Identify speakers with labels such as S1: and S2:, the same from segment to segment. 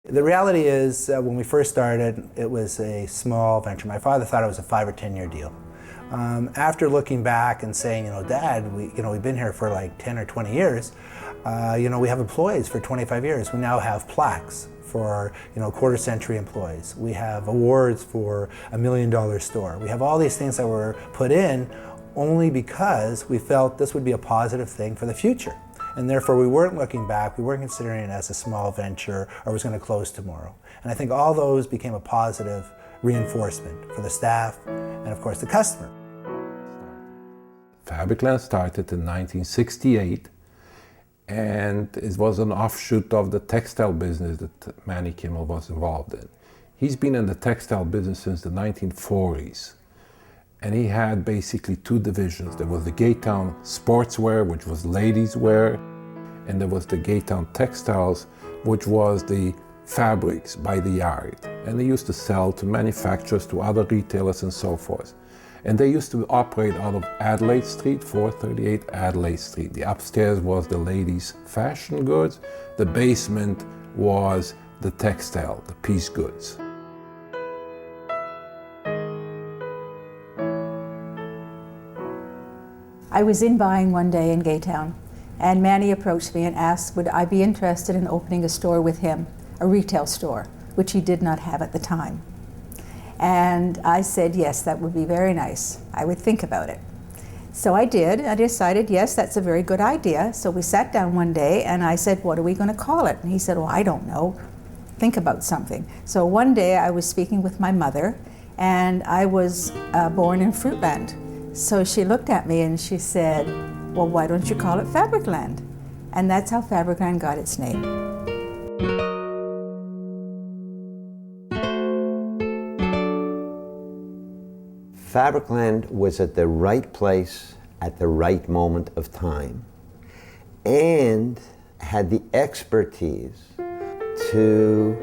S1: The reality is, when we first started, it was a small venture. My father thought it was a 5 or 10-year deal. After looking back and saying, Dad, we've been here for like 10 or 20 years. We have employees for 25 years. We now have plaques for, quarter-century employees. We have awards for $1 million store. We have all these things that were put in only because we felt this would be a positive thing for the future. And therefore we weren't looking back, we weren't considering it as a small venture or was going to close tomorrow. And I think all those became a positive reinforcement for the staff and of course the customer.
S2: Fabricland started in 1968 and it was an offshoot of the textile business that Manny Kimmel was involved in. He's been in the textile business since the 1940s. And he had basically two divisions. There was the Gaytown Sportswear, which was ladies' wear, and there was the Gaytown Textiles, which was the fabrics by the yard. And they used to sell to manufacturers, to other retailers and so forth. And they used to operate out of Adelaide Street, 438 Adelaide Street. The upstairs was the ladies' fashion goods. The basement was the textile, the piece goods.
S3: I was in buying one day in Gaytown, and Manny approached me and asked would I be interested in opening a store with him, a retail store, which he did not have at the time. And I said, yes, that would be very nice. I would think about it. So I did. I decided, yes, that's a very good idea. So we sat down one day and I said, what are we going to call it? And he said, well, I don't know. Think about something. So one day I was speaking with my mother, and I was born in Fruitland. So she looked at me and she said, well, why don't you call it Fabricland? And that's how Fabricland got its name.
S4: Fabricland was at the right place at the right moment of time and had the expertise to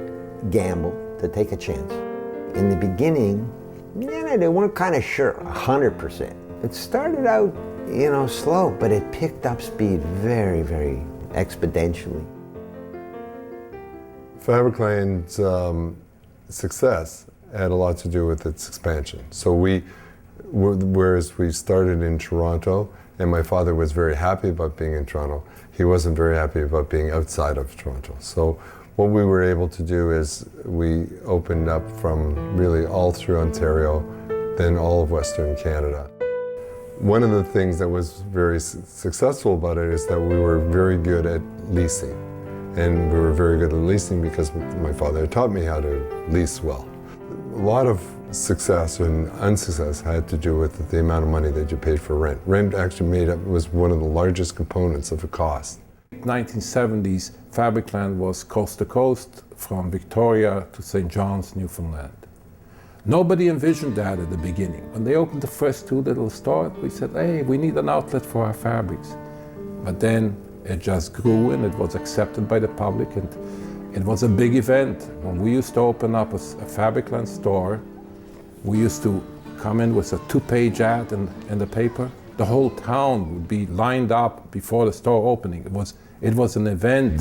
S4: gamble, to take a chance. In the beginning, they weren't kind of sure, 100%. It started out, slow, but it picked up speed very, very exponentially.
S5: Fabricland's success had a lot to do with its expansion. So whereas we started in Toronto, and my father was very happy about being in Toronto, he wasn't very happy about being outside of Toronto. So what we were able to do is we opened up from really all through Ontario, then all of Western Canada. One of the things that was very successful about it is that we were very good at leasing. And we were very good at leasing because my father had taught me how to lease well. A lot of success and unsuccess had to do with the amount of money that you paid for rent. Rent actually was one of the largest components of the cost.
S2: 1970s, Fabricland was coast to coast from Victoria to St. John's, Newfoundland. Nobody envisioned that at the beginning. When they opened the first two little stores, we said, hey, we need an outlet for our fabrics. But then it just grew and it was accepted by the public, and it was a big event. When we used to open up a Fabricland store, we used to come in with a 2-page ad in the paper. The whole town would be lined up before the store opening. It was an event.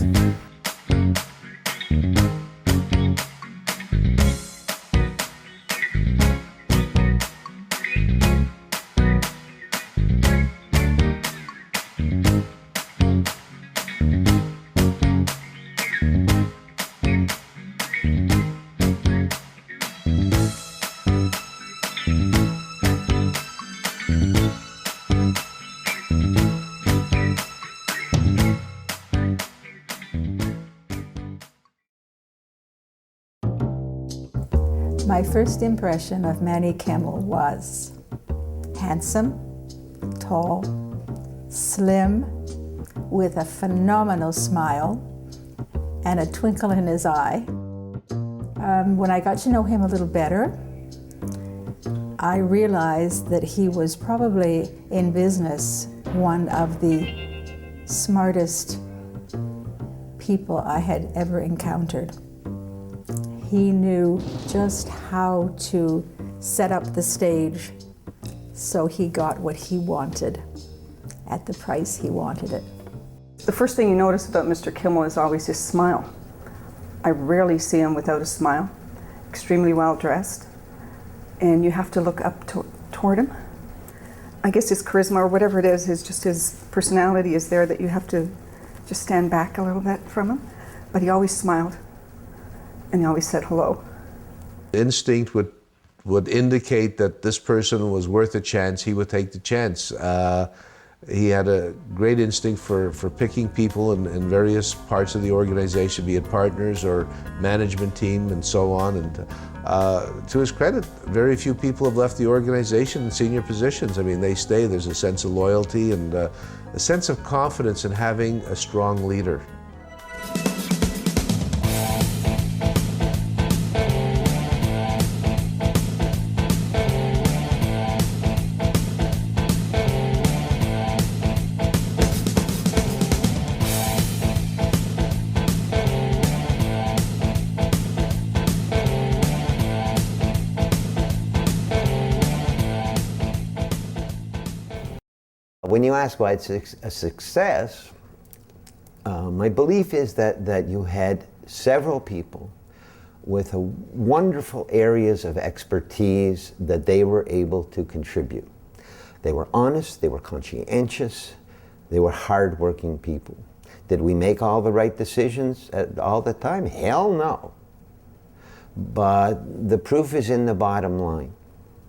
S3: My first impression of Manny Kimmel was handsome, tall, slim, with a phenomenal smile and a twinkle in his eye. When I got to know him a little better, I realized that he was probably in business one of the smartest people I had ever encountered. He knew just how to set up the stage so he got what he wanted at the price he wanted it.
S6: The first thing you notice about Mr. Kimmel is always his smile. I rarely see him without a smile, extremely well dressed, and you have to look up toward him. I guess his charisma or whatever it is, his personality is there that you have to just stand back a little bit from him. But he always smiled, and he always said hello.
S7: Instinct would indicate that this person was worth a chance, he would take the chance. He had a great instinct for picking people in various parts of the organization, be it partners or management team and so on. And to his credit, very few people have left the organization in senior positions. I mean, they stay. There's a sense of loyalty and a sense of confidence in having a strong leader.
S4: When you ask why it's a success, my belief is that you had several people with wonderful areas of expertise that they were able to contribute. They were honest, they were conscientious, they were hardworking people. Did we make all the right decisions all the time? Hell no. But the proof is in the bottom line.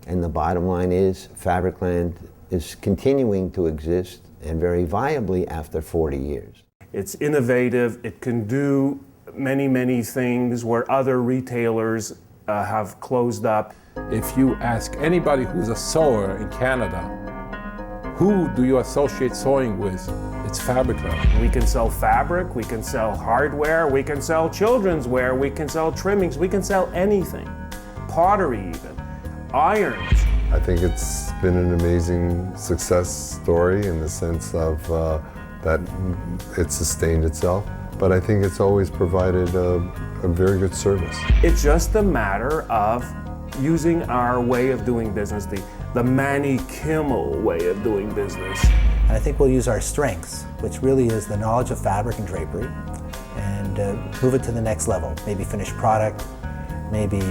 S4: And the bottom line is Fabricland is continuing to exist, and very viably after 40 years.
S8: It's innovative. It can do many, many things where other retailers have closed up.
S2: If you ask anybody who's a sewer in Canada, who do you associate sewing with? It's Fabricland.
S8: We can sell fabric, we can sell hardware, we can sell children's wear, we can sell trimmings, we can sell anything. Pottery even, irons.
S5: I think it's been an amazing success story in the sense of that it sustained itself, but I think it's always provided a very good service.
S8: It's just a matter of using our way of doing business, the Manny Kimmel way of doing business.
S1: And I think we'll use our strengths, which really is the knowledge of fabric and drapery, and move it to the next level. Maybe finished product, maybe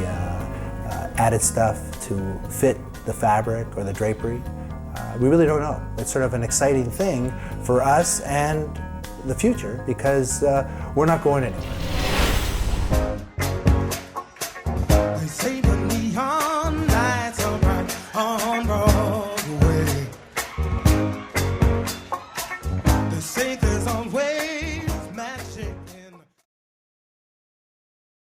S1: added stuff to fit the fabric or the drapery. We really don't know. It's sort of an exciting thing for us and the future because we're not going anywhere.
S9: They say the neon lights are bright on Broadway. They say there's always